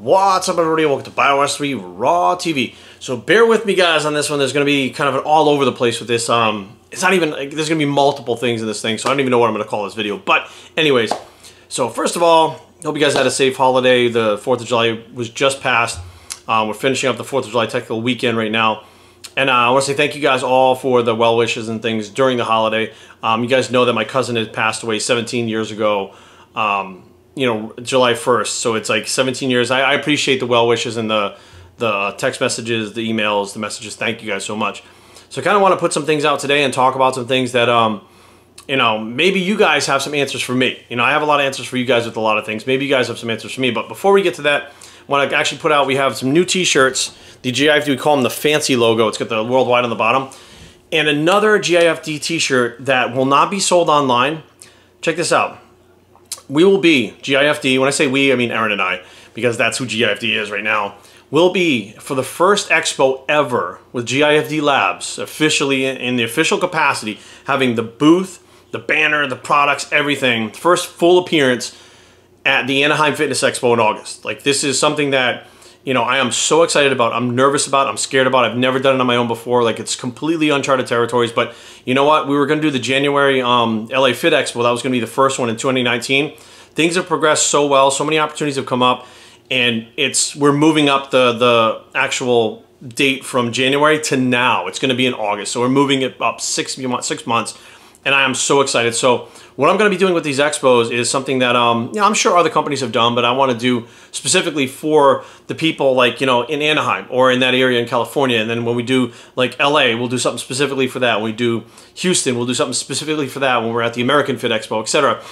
What's up, everybody? Welcome to BioS3 Raw TV. So bear with me, guys, on this one. There's going to be kind of an all over the place with this. It's not even, there's going to be multiple things in this thing, so I don't even know what I'm going to call this video. But anyways, so first of all, hope you guys had a safe holiday. The 4th of July was just passed. We're finishing up the 4th of July technical weekend right now. And I want to say thank you guys all for the well wishes and things during the holiday. You guys know that my cousin had passed away 17 years ago. You know, July 1st, so it's like 17 years. I appreciate the well wishes and the text messages, the emails, the messages. Thank you guys so much. So I kind of want to put some things out today and talk about some things that, you know, maybe you guys have some answers for me. You know, I have a lot of answers for you guys with a lot of things. Maybe you guys have some answers for me. But before we get to that, I want to actually put out, we have some new t-shirts. The GIFD, we call them the fancy logo. It's got the worldwide on the bottom. And another GIFD t-shirt that will not be sold online. Check this out. We will be, GIFD, when I say we, I mean Aaron and I, because that's who GIFD is right now, will be, for the first expo ever with GIFD Labs, officially in the official capacity, having the booth, the banner, the products, everything, first full appearance at the Anaheim Fitness Expo in August. Like, this is something that, you know, I am so excited about, I'm nervous about, I'm scared about. I've never done it on my own before. Like, it's completely uncharted territories. But you know what? We were going to do the January LA Fit Expo. That was going to be the first one in 2019. Things have progressed so well. So many opportunities have come up, and we're moving up the actual date from January to now. It's going to be in August. So we're moving it up 6 months, and I am so excited. So what I'm going to be doing with these expos is something that you know, I'm sure other companies have done, but I want to do specifically for the people, like, you know, in Anaheim or in that area in California. And then when we do like LA, we'll do something specifically for that. When we do Houston, we'll do something specifically for that. When we're at the American Fit Expo, etc.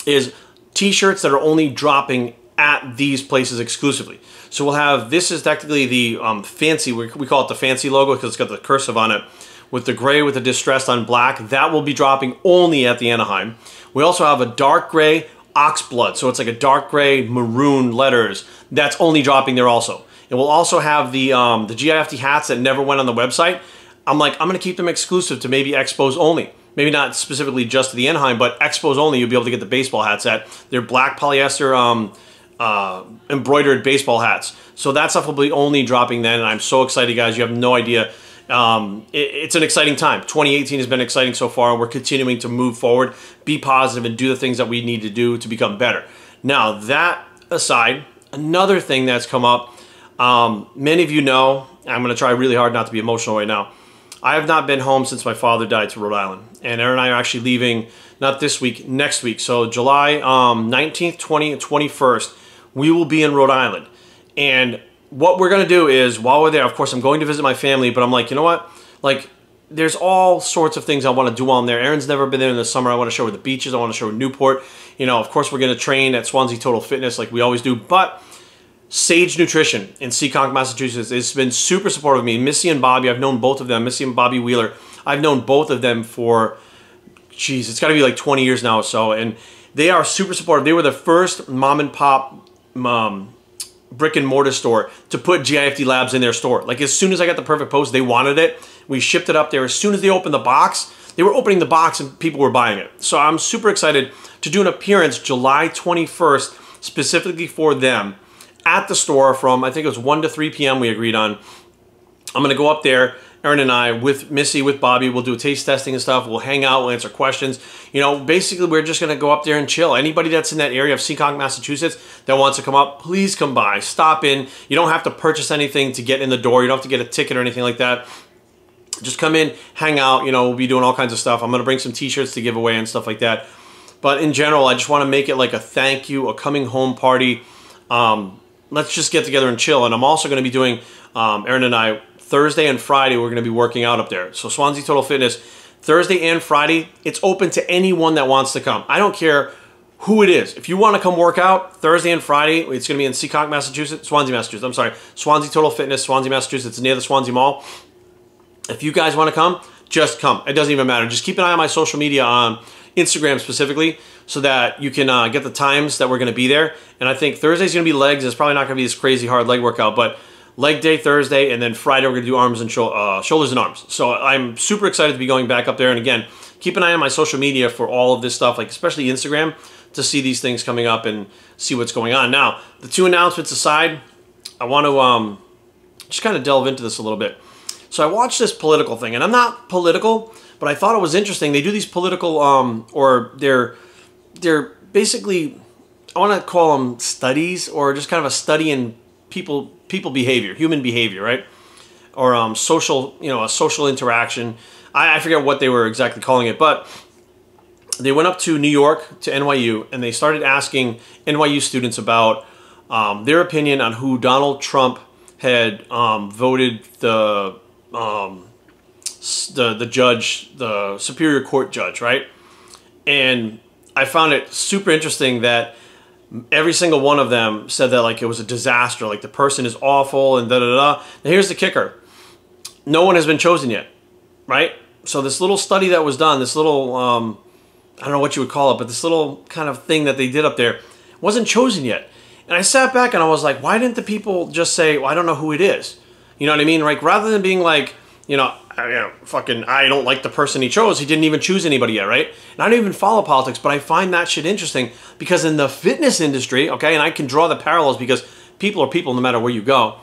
Is t-shirts that are only dropping at these places exclusively. So we'll have, this is technically the fancy, we call it the fancy logo because it's got the cursive on it, with the gray with the distressed on black. That will be dropping only at the Anaheim. We also have a dark gray oxblood, so it's like a dark gray maroon letters. That's only dropping there also. And we'll also have the GIFT hats that never went on the website. I'm gonna keep them exclusive to maybe expos only. Maybe not specifically just to the Anaheim, but expos only, you'll be able to get the baseball hats at. They're black polyester embroidered baseball hats. So that stuff will be only dropping then, and I'm so excited, guys. You have no idea. It's an exciting time. 2018 has been exciting so far, and we're continuing to move forward, be positive, and do the things that we need to do to become better. Now, that aside, another thing that's come up, many of you know, I'm going to try really hard not to be emotional right now. I have not been home since my father died to Rhode Island. And Aaron and I are actually leaving, not this week, next week. So July 19th, 20th, and 21st, we will be in Rhode Island. And what we're going to do is, while we're there, of course, I'm going to visit my family, but I'm like, you know what? Like, there's all sorts of things I want to do while I'm there. Aaron's never been there in the summer. I want to show her the beaches. I want to show her Newport. You know, of course, we're going to train at Swansea Total Fitness like we always do. But Sage Nutrition in Seekonk, Massachusetts has been super supportive of me. Missy and Bobby, I've known both of them. Missy and Bobby Wheeler, I've known both of them for, geez, it's got to be like 20 years now or so. And they are super supportive. They were the first mom and pop brick and mortar store to put GIFD Labs in their store. Like, as soon as I got the perfect post, they wanted it. We shipped it up there. As soon as they opened the box, they were opening the box and people were buying it. So I'm super excited to do an appearance July 21st specifically for them at the store from, I think it was 1 to 3 p.m. we agreed on. I'm going to go up there, Aaron and I, with Missy, with Bobby. We'll do a taste testing and stuff. We'll hang out. We'll answer questions. You know, basically, we're just going to go up there and chill. Anybody that's in that area of Seekonk, Massachusetts that wants to come up, please come by. Stop in. You don't have to purchase anything to get in the door. You don't have to get a ticket or anything like that. Just come in, hang out. You know, we'll be doing all kinds of stuff. I'm going to bring some t-shirts to give away and stuff like that. But in general, I just want to make it like a thank you, a coming home party. Let's just get together and chill. And I'm also going to be doing, Aaron and I, Thursday and Friday, we're going to be working out up there. So Swansea Total Fitness, Thursday and Friday, it's open to anyone that wants to come. I don't care who it is. If you want to come work out, Thursday and Friday, it's going to be in Seekonk, Massachusetts, Swansea, Massachusetts. I'm sorry, Swansea Total Fitness, Swansea, Massachusetts, near the Swansea Mall. If you guys want to come, just come. It doesn't even matter. Just keep an eye on my social media on Instagram specifically, so that you can get the times that we're going to be there. And I think Thursday's going to be legs. It's probably not going to be this crazy hard leg workout, but leg day Thursday, and then Friday we're going to do arms and shoulders and arms. So I'm super excited to be going back up there. And again, keep an eye on my social media for all of this stuff, like especially Instagram, to see these things coming up and see what's going on. Now, the 2 announcements aside, I want to just kind of delve into this a little bit. So I watched this political thing, and I'm not political, but I thought it was interesting. They do these political, or they're basically, I want to call them studies, or just kind of a study in people behavior, human behavior, right? Or social, a social interaction. I forget what they were exactly calling it, but they went up to New York, to NYU, and they started asking NYU students about their opinion on who Donald Trump had voted the judge, the Superior Court judge, right? And I found it super interesting that every single one of them said that like it was a disaster, like the person is awful and da-da-da. Now here's the kicker. No one has been chosen yet, right? So this little study that was done, this little, I don't know what you would call it, but this little kind of thing that they did up there wasn't chosen yet. And I sat back and I was like, why didn't the people just say, well, I don't know who it is? You know what I mean? Like, rather than being like, I don't like the person he chose. He didn't even choose anybody yet, right? And I don't even follow politics, but I find that shit interesting because in the fitness industry, okay, and I can draw the parallels because people are people no matter where you go.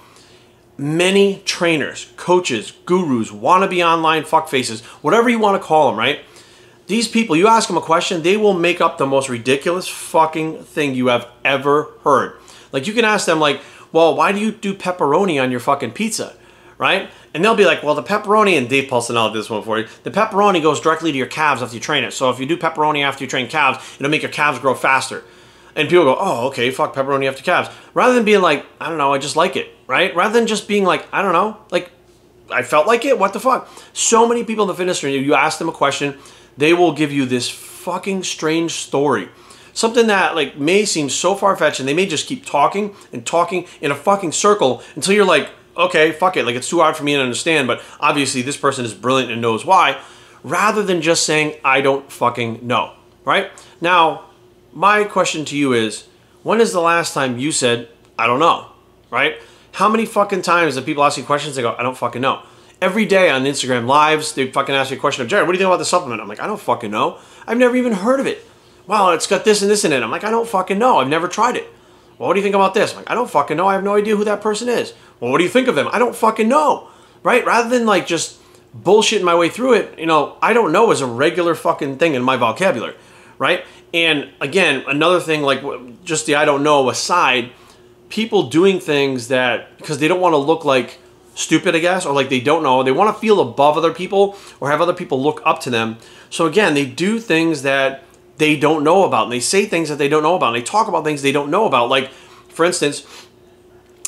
Many trainers, coaches, gurus, wannabe online fuckfaces, whatever you want to call them, right? These people, you ask them a question, they will make up the most ridiculous fucking thing you have ever heard. Like, you can ask them, like, well, why do you do pepperoni on your fucking pizza, right? And they'll be like, well, the pepperoni, and Dave Paulson did this one for you, the pepperoni goes directly to your calves after you train it. So if you do pepperoni after you train calves, it'll make your calves grow faster. And people go, oh, okay, fuck pepperoni after calves. Rather than being like, I don't know, I just like it, right? Rather than just being like, I don't know, like, I felt like it, what the fuck? So many people in the fitness industry, you ask them a question, they will give you this fucking strange story. Something that like may seem so far-fetched, and they may just keep talking and talking in a fucking circle until you're like, okay, fuck it, like it's too hard for me to understand, but obviously this person is brilliant and knows why, rather than just saying, I don't fucking know, right? Now, my question to you is, when is the last time you said, I don't know, right? How many fucking times do people ask you questions, they go, I don't fucking know? Every day on Instagram Lives, they fucking ask me a question of, Jared, what do you think about the supplement? I'm like, I don't fucking know. I've never even heard of it. Wow, it's got this and this in it. I'm like, I don't fucking know. I've never tried it. Well, what do you think about this? I'm like, I don't fucking know. I have no idea who that person is. Well, what do you think of them? I don't fucking know, right? Rather than like just bullshitting my way through it, I don't know is a regular fucking thing in my vocabulary, right? And again, another thing, like just the I don't know aside, people doing things that, because they don't want to look like stupid, I guess, or like they don't know. They want to feel above other people or have other people look up to them. So again, they do things that they don't know about, and they say things that they don't know about, and they talk about things they don't know about. Like, for instance,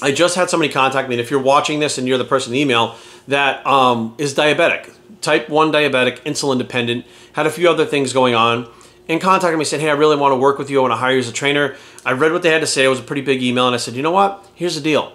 I just had somebody contact me, and if you're watching this and you're the person in the email that is diabetic, type 1 diabetic, insulin dependent, had a few other things going on, and contacted me, said, hey, I really want to work with you. I want to hire you as a trainer. I read what they had to say. It was a pretty big email, and I said, you know what? Here's the deal.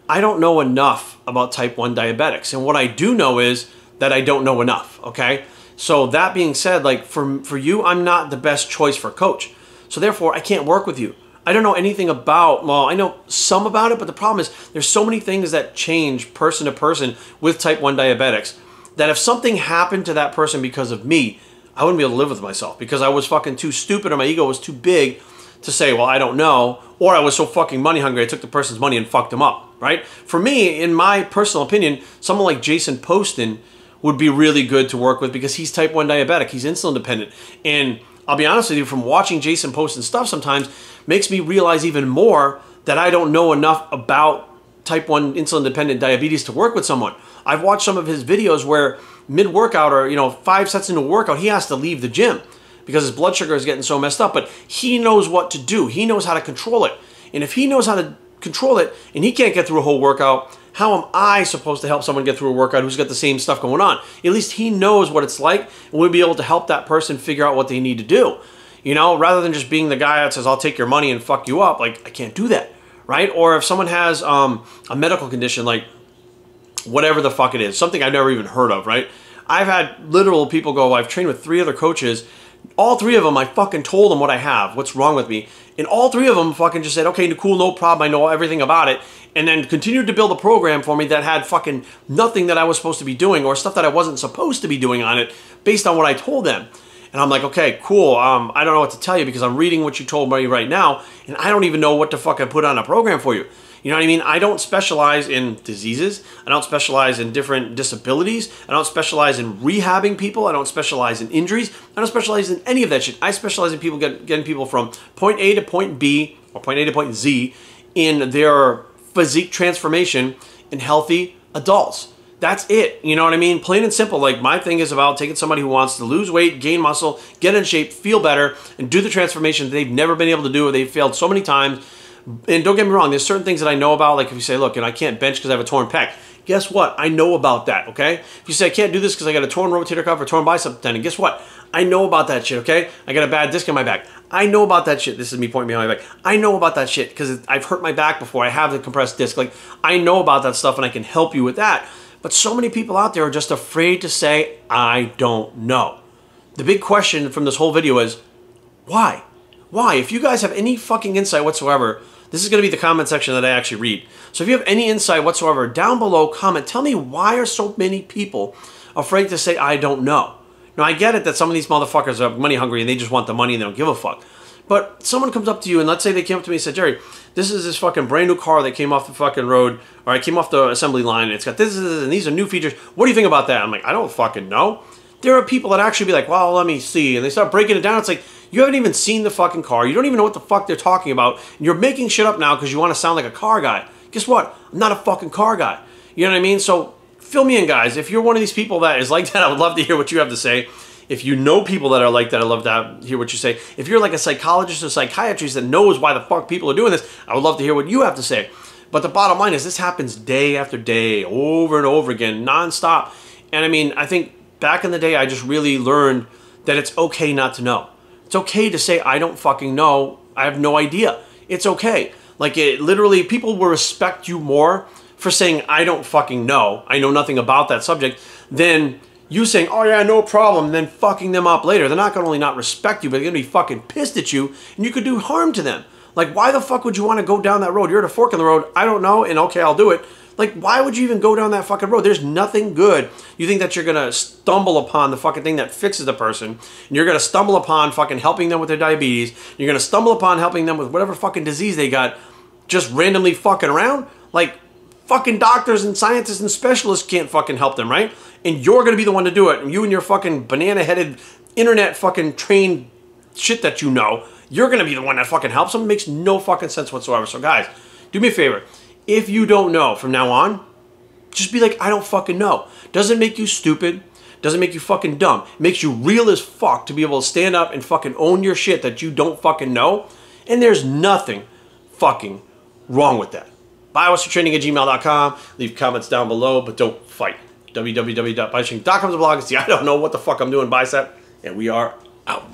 I don't know enough about type 1 diabetics. And what I do know is that I don't know enough, okay? So that being said, like for you, I'm not the best choice for coach. So therefore, I can't work with you. I don't know anything about, well, I know some about it, but the problem is there's so many things that change person to person with type 1 diabetics that if something happened to that person because of me, I wouldn't be able to live with myself because I was fucking too stupid or my ego was too big to say, well, I don't know, or I was so fucking money hungry, I took the person's money and fucked them up, right? For me, in my personal opinion, someone like Jason Poston would be really good to work with because he's type 1 diabetic, he's insulin dependent, and I'll be honest with you, from watching Jason Poston stuff sometimes, makes me realize even more that I don't know enough about type 1 insulin dependent diabetes to work with someone. I've watched some of his videos where mid-workout or 5 sets into a workout, he has to leave the gym because his blood sugar is getting so messed up, but he knows what to do. He knows how to control it. And if he knows how to control it and he can't get through a whole workout, how am I supposed to help someone get through a workout who's got the same stuff going on? At least he knows what it's like, and we'll be able to help that person figure out what they need to do. Rather than just being the guy that says, I'll take your money and fuck you up. Like, I can't do that, right? Or if someone has a medical condition, like whatever the fuck it is, something I've never even heard of, right? I've had literal people go, I've trained with 3 other coaches. All 3 of them, I fucking told them what I have, what's wrong with me. And all 3 of them fucking just said, okay, cool, no problem, I know everything about it. And then continued to build a program for me that had fucking nothing that I was supposed to be doing or stuff that I wasn't supposed to be doing on it based on what I told them. And I'm like, okay, cool. I don't know what to tell you because I'm reading what you told me right now, and I don't even know what the fuck I put on a program for you. You know what I mean? I don't specialize in diseases. I don't specialize in different disabilities. I don't specialize in rehabbing people. I don't specialize in injuries. I don't specialize in any of that shit. I specialize in people getting people from point A to point B, or point A to point Z, in their physique transformation in healthy adults. That's it. You know what I mean? Plain and simple. Like, my thing is about taking somebody who wants to lose weight, gain muscle, get in shape, feel better, and do the transformation that they've never been able to do, or they've failed so many times. And don't get me wrong, there's certain things that I know about, like if you say, look, and I can't bench because I have a torn pec. Guess what? I know about that, okay? If you say, I can't do this because I got a torn rotator cuff or torn bicep tendon, guess what? I know about that shit, okay? I got a bad disc in my back. I know about that shit. This is me pointing behind my back. I know about that shit because I've hurt my back before. I have the compressed disc. Like, I know about that stuff and I can help you with that. But so many people out there are just afraid to say, I don't know. The big question from this whole video is, why? Why? If you guys have any fucking insight whatsoever, this is going to be the comment section that I actually read. So if you have any insight whatsoever, down below, comment. Tell me, why are so many people afraid to say, I don't know? Now, I get it that some of these motherfuckers are money hungry and they just want the money and they don't give a fuck. But someone comes up to you and let's say they came up to me and said, Jerry, this is this fucking brand new car that came off the fucking road, or I came off the assembly line, and it's got this and these are new features. What do you think about that? I'm like, I don't fucking know. There are people that actually be like, well, let me see. And they start breaking it down. It's like, you haven't even seen the fucking car. You don't even know what the fuck they're talking about. And you're making shit up now because you want to sound like a car guy. Guess what? I'm not a fucking car guy. You know what I mean? So fill me in, guys. If you're one of these people that is like that, I would love to hear what you have to say. If you know people that are like that, I'd love to hear what you say. If you're like a psychologist or psychiatrist that knows why the fuck people are doing this, I would love to hear what you have to say. But the bottom line is this happens day after day, over and over again, nonstop. And I mean, I think back in the day, I just really learned that it's okay not to know. It's okay to say, I don't fucking know. I have no idea. It's okay. Like, it literally, people will respect you more for saying, I don't fucking know. I know nothing about that subject, than you saying, oh yeah, no problem, and then fucking them up later. They're not going to only not respect you, but they're going to be fucking pissed at you, and you could do harm to them. Like, why the fuck would you want to go down that road? You're at a fork in the road. I don't know, and okay, I'll do it. Like, why would you even go down that fucking road? There's nothing good. You think that you're going to stumble upon the fucking thing that fixes the person, and you're going to stumble upon fucking helping them with their diabetes. You're going to stumble upon helping them with whatever fucking disease they got, just randomly fucking around. Like, fucking doctors and scientists and specialists can't fucking help them, right? And you're going to be the one to do it. And you and your fucking banana-headed, internet fucking trained shit that you know, you're going to be the one that fucking helps them. It makes no fucking sense whatsoever. So guys, do me a favor. If you don't know from now on, just be like, I don't fucking know. Doesn't make you stupid. Doesn't make you fucking dumb. It makes you real as fuck to be able to stand up and fucking own your shit that you don't fucking know. And there's nothing fucking wrong with that. BioWesternTraining@gmail.com. Leave comments down below, but don't fight. www.biotraining.com is the blog. See, I don't know what the fuck I'm doing, bicep. And we are out.